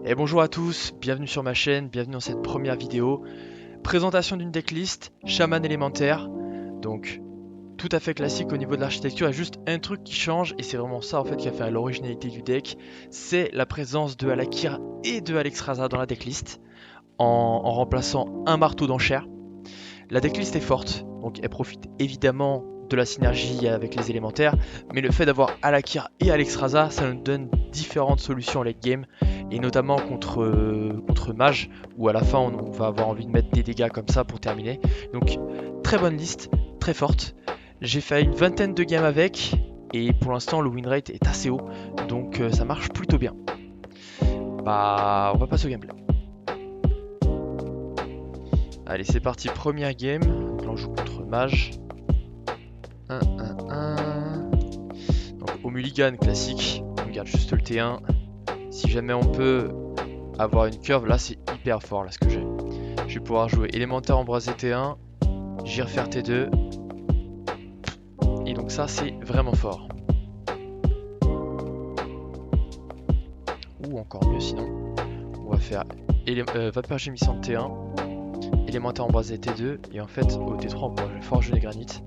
Et bonjour à tous, bienvenue sur ma chaîne, bienvenue dans cette première vidéo. Présentation d'une decklist, chaman élémentaire. Donc tout à fait classique au niveau de l'architecture, il y a juste un truc qui change et c'est vraiment ça en fait qui a fait l'originalité du deck. C'est la présence de Alakir et de Alexstrasza dans la decklist en remplaçant un marteau d'enchère. La decklist est forte, donc elle profite évidemment de la synergie avec les élémentaires, mais le fait d'avoir Alakir et Alexstrasza, ça nous donne différentes solutions en late game, et notamment contre mage, où à la fin on va avoir envie de mettre des dégâts comme ça pour terminer. Donc très bonne liste, très forte. J'ai fait une vingtaine de games avec, et pour l'instant le win rate est assez haut, donc ça marche plutôt bien. Bah on va passer au gameplay. Allez, c'est parti, première game. Donc là, on joue contre mage. 1-1-1. Donc au mulligan classique, on garde juste le T1. Si jamais on peut avoir une curve, là c'est hyper fort là ce que j'ai. Je vais pouvoir jouer élémentaire embrasé T1, j'y refaire T2. Et donc ça c'est vraiment fort. Ou encore mieux sinon, on va faire vapeur gémissante T1. Élémentaire embrasé T2 et en fait au T3 on pourra jouer forge et granit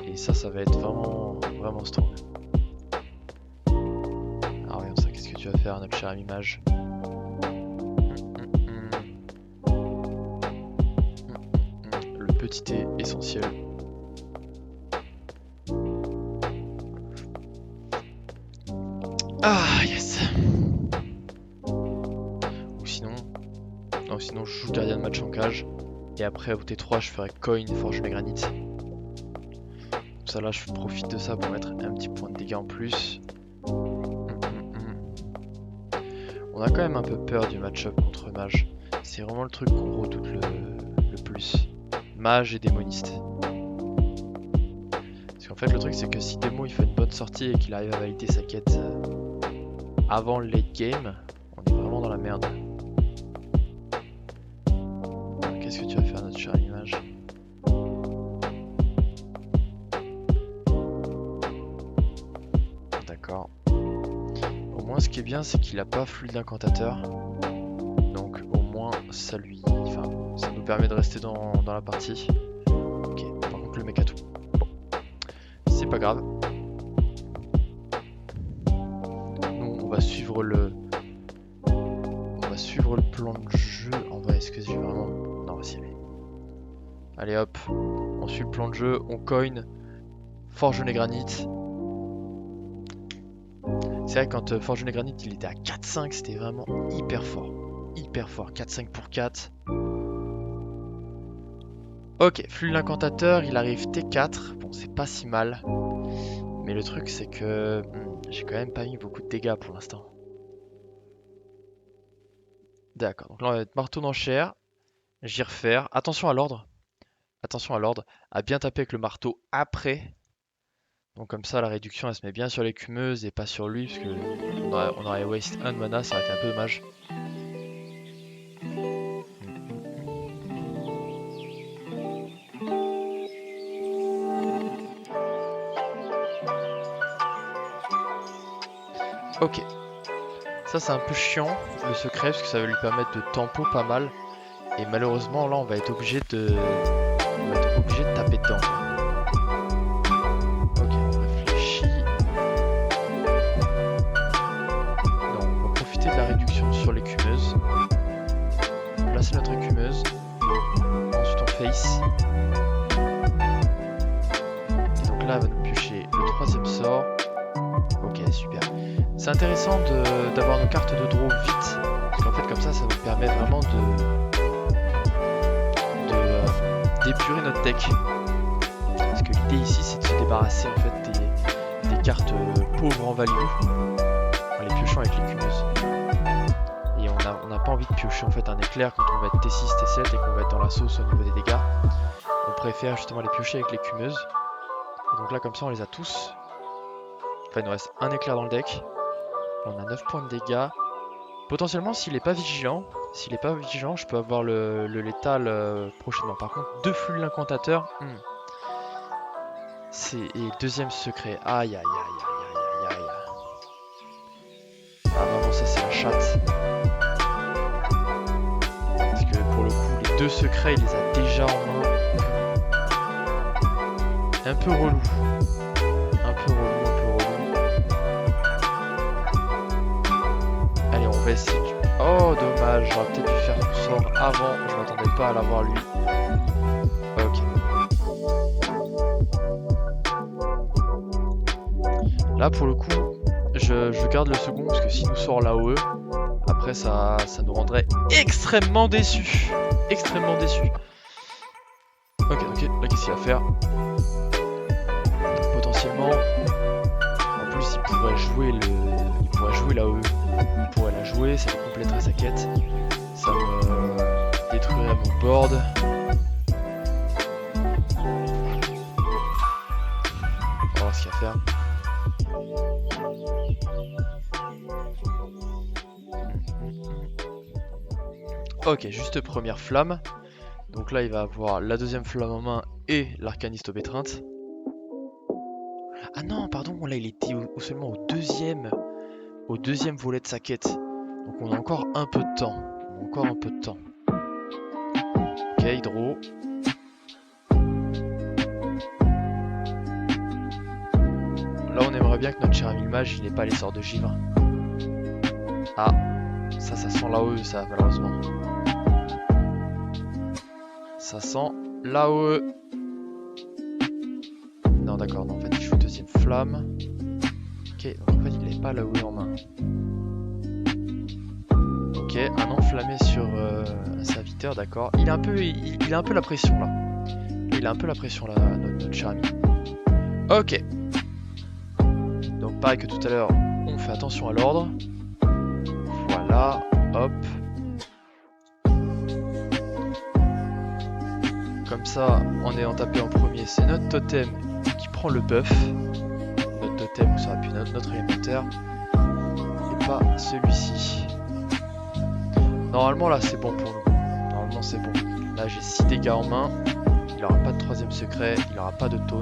et ça va être vraiment strong. Alors regarde ça, qu'est-ce que tu vas faire notre cher ami mage? Le petit T essentiel. Ah yes. Ou sinon, non sinon je joue gardien de match en cage. Et après au T3 je ferai coin, forge et granit. Ça là je profite de ça pour mettre un petit point de dégâts en plus. On a quand même un peu peur du match-up contre mage. C'est vraiment le truc qu'on redoute le plus. Mage et démoniste. Parce qu'en fait le truc c'est que si démo il fait une bonne sortie et qu'il arrive à valider sa quête avant le late game, on est vraiment dans la merde. Qu'est-ce que tu vas faire notre cher image? D'accord. Au moins ce qui est bien c'est qu'il a pas fluide d'incantateur. Donc au moins ça ça nous permet de rester dans la partie. Ok, par contre le mec a tout. Bon. C'est pas grave. Nous on va suivre le plan de jeu. En vrai est-ce que j'ai vraiment... Non, si, mais... Allez hop, on suit le plan de jeu, on coin, forge et granit. C'est vrai que quand forge et granit il était à 4-5, c'était vraiment hyper fort. Hyper fort, 4-5 pour 4. Ok, flux l'incantateur, il arrive T4. Bon, c'est pas si mal. Mais le truc c'est que j'ai quand même pas mis beaucoup de dégâts pour l'instant. D'accord, donc là on va mettre marteau d'enchère. J'y refaire. Attention à l'ordre. Attention à l'ordre. À bien taper avec le marteau après. Donc comme ça la réduction elle se met bien sur l'écumeuse et pas sur lui. Parce que on aurait waste 1 de mana, ça aurait été un peu dommage. Ok. Ça c'est un peu chiant le secret parce que ça va lui permettre de tempo pas mal. Et malheureusement là on va être obligé de taper dedans. Ok, on réfléchit. Non, on va profiter de la réduction sur l'écumeuse. Placer notre écumeuse. Ensuite on face. Et donc là elle va nous piocher le troisième sort. Ok, super. C'est intéressant d'avoir nos cartes de draw vite. Parce qu'en fait comme ça nous permet vraiment d'épurer notre deck. Parce que l'idée ici c'est de se débarrasser en fait des cartes pauvres en value en les piochant avec l'écumeuse. Et on n'a pas envie de piocher en fait un éclair quand on va être T6, T7 et qu'on va être dans la sauce au niveau des dégâts. On préfère justement les piocher avec l'écumeuse. Et donc là comme ça on les a tous. Enfin il nous reste un éclair dans le deck. On a 9 points de dégâts. Potentiellement s'il est pas vigilant, je peux avoir le létal prochainement. Par contre 2 flux l'incantateur. Et deuxième secret. Aïe aïe aïe aïe aïe aïe aïe. Ah vraiment ça c'est la chatte. 2 secrets, il les a déjà en main. Un peu relou. Un peu relou. Allez, on va essayer. Oh, dommage, j'aurais peut-être dû faire son sort avant. Je m'attendais pas à l'avoir lui. Ok. Là, pour le coup, je garde le second parce que s'il nous sort l'AOE, après ça nous rendrait extrêmement déçus. Extrêmement déçus. Ok, là qu'est-ce qu'il va faire? Potentiellement, en plus il pourrait jouer l'AOE. Il pourrait la jouer, ça me compléterait sa quête. Ça me détruirait mon board. On va voir ce qu'il va faire. Ok, juste première flamme. Donc là, il va avoir la deuxième flamme en main et l'arcaniste aux étreintes. Ah non, pardon, là il était seulement au deuxième volet de sa quête. Donc on a encore un peu de temps. Ok, Hydro. Là, on aimerait bien que notre cher ami le mage, il n'ait pas les sorts de givre. Ah, ça sent l'AOE, ça, malheureusement. Ça sent l'AOE. Non, d'accord, non, en fait, il joue deuxième flamme. Ok, donc en fait, il n'avait pas l'AOE en main. Ok, un enflammé sur un serviteur, d'accord. Il a un peu la pression, là. Il a un peu la pression, là, notre cher ami. Ok. Donc, pareil que tout à l'heure, on fait attention à l'ordre. Voilà, hop. Comme ça, en ayant tapé en premier, c'est notre totem qui prend le buff. Notre totem, ça aurait pu notre élémentaire. Et pas celui-ci. Normalement, là, c'est bon pour nous. Normalement, c'est bon. Là, j'ai 6 dégâts en main. Il n'aura pas de troisième secret. Il n'aura pas de taunt.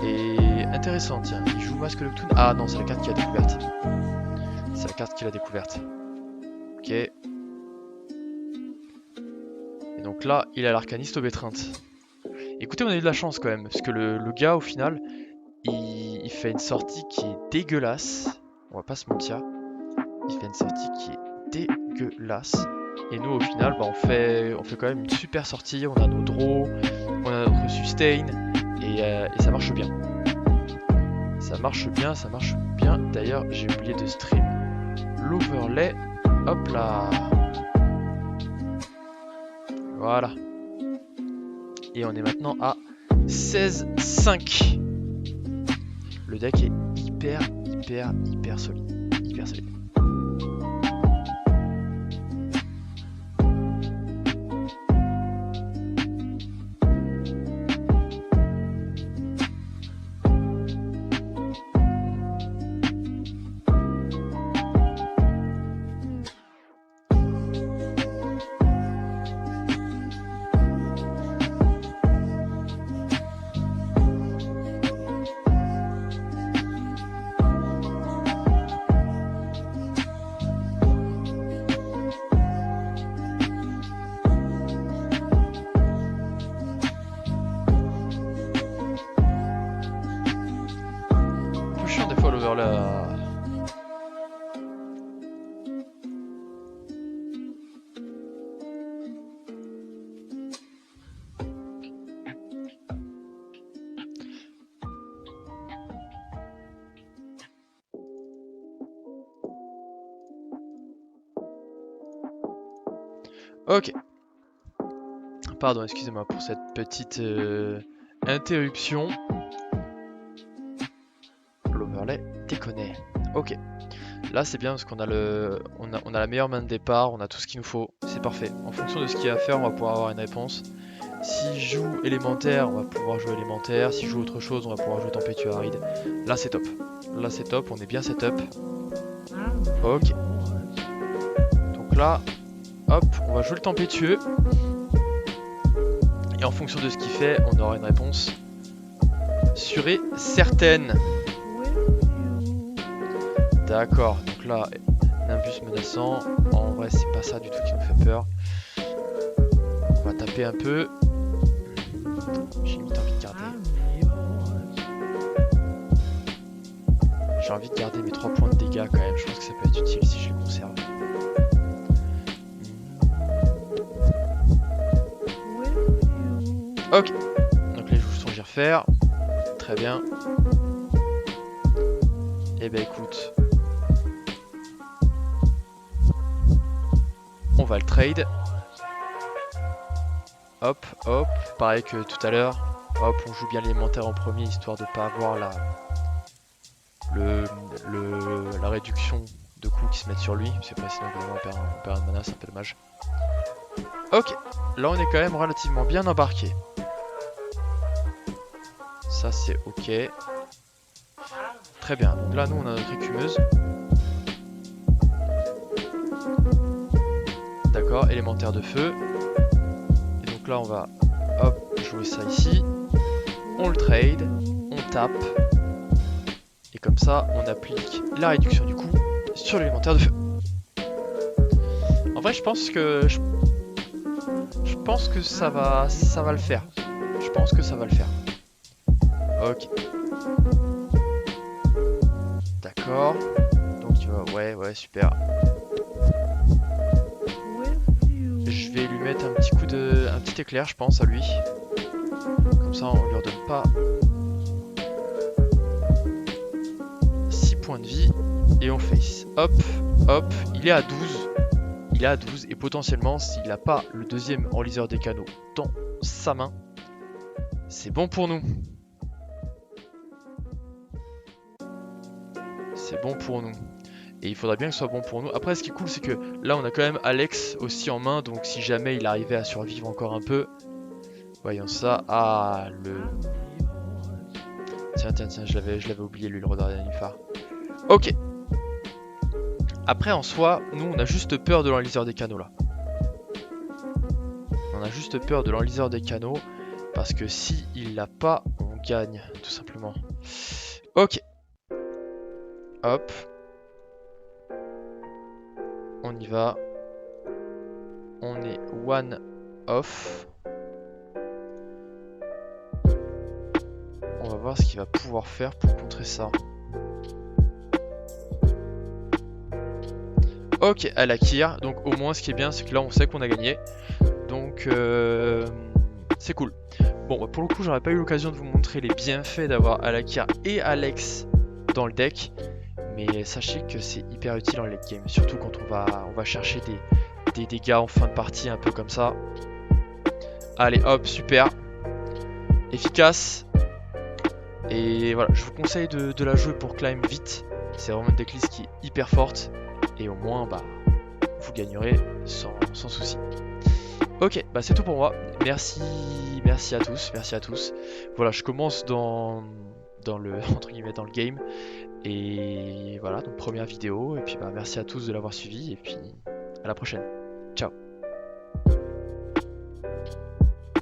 Et intéressant, tiens. Il joue Masque Nocturne. Ah non, c'est la carte qu'il a découverte. C'est la carte qu'il a découverte. Ok. Et donc là, il a l'arcaniste aux étreintes. Écoutez, on a eu de la chance quand même. Parce que le gars, au final, il fait une sortie qui est dégueulasse. On va pas se mentir. Il fait une sortie qui est dégueulasse. Et nous, au final, bah, on fait quand même une super sortie. On a nos draws, on a notre sustain. Et ça marche bien. Ça marche bien. D'ailleurs, j'ai oublié de stream l'overlay. Hop là. Voilà. Et on est maintenant à 16-5. Le deck est hyper solide. Hyper solide. Là. Ok. Pardon, excusez-moi pour cette petite interruption. L'overlay déconne. Ok. Là c'est bien parce qu'on a on a la meilleure main de départ, on a tout ce qu'il nous faut, c'est parfait. En fonction de ce qu'il y a à faire, on va pouvoir avoir une réponse. Si je joue élémentaire, on va pouvoir jouer élémentaire. Si je joue autre chose, on va pouvoir jouer tempétueux aride. Là c'est top. Là c'est top, on est bien setup. Ok. Donc là, hop, on va jouer le tempétueux. Et en fonction de ce qu'il fait, on aura une réponse sûre et certaine. D'accord, donc là, Nimbus menaçant. En vrai, c'est pas ça du tout qui nous fait peur. va taper un peu. J'ai limite envie de garder. J'ai envie de garder mes 3 points de dégâts quand même. Je pense que ça peut être utile si je les conserve. Ok. Donc les joues sont j'y refaire. Très bien. Et ben écoute. On va le trade. Hop, hop. Pareil que tout à l'heure. Hop, on joue bien l'élémentaire en premier histoire de pas avoir la réduction de coups qui se mettent sur lui. C'est pas sinon vraiment on perd un mana, c'est un peu dommage. Ok, là on est quand même relativement bien embarqué. Ça c'est ok. Très bien, donc là nous on a notre écumeuse. D'accord, élémentaire de feu. Et donc là on va hop jouer ça ici. On le trade, on tape. Et comme ça on applique la réduction du coup sur l'élémentaire de feu. En vrai je pense que ça va le faire. Je pense que ça va le faire. Ok. D'accord. Donc tu vois, ouais, super. Je vais lui mettre un petit éclair, je pense, à lui. Comme ça, on lui redonne pas 6 points de vie. Et on face. Hop, hop, il est à 12. Il est à 12. Et potentiellement, s'il n'a pas le deuxième enliseur des canaux dans sa main, c'est bon pour nous. C'est bon pour nous. Et il faudra bien que ce soit bon pour nous. Après, ce qui est cool, c'est que là, on a quand même Alex aussi en main. Donc, si jamais il arrivait à survivre encore un peu. Voyons ça. Ah, le... Tiens, je l'avais oublié, lui, le radar d'Anifar. Ok. Après, en soi, nous, on a juste peur de l'enliseur des canaux, là. On a juste peur de l'enliseur des canaux. Parce que si il l'a pas, on gagne, tout simplement. Ok. Hop. On y va. On est one off. On va voir ce qu'il va pouvoir faire pour contrer ça. Ok, à la Kir. Donc au moins ce qui est bien, c'est que là on sait qu'on a gagné. Donc c'est cool. Bon, bah, pour le coup, j'aurais pas eu l'occasion de vous montrer les bienfaits d'avoir Alakir et Alex dans le deck. Mais sachez que c'est hyper utile en late game. Surtout quand on va chercher des dégâts en fin de partie, un peu comme ça. Allez, hop, super. Efficace. Et voilà, je vous conseille de la jouer pour climb vite. C'est vraiment une decklist qui est hyper forte. Et au moins, bah, vous gagnerez sans souci. Ok, bah c'est tout pour moi. Merci à tous. Voilà, je commence dans le entre guillemets dans le game. Et voilà, donc première vidéo. Et puis bah merci à tous de l'avoir suivi. Et puis à la prochaine. Ciao.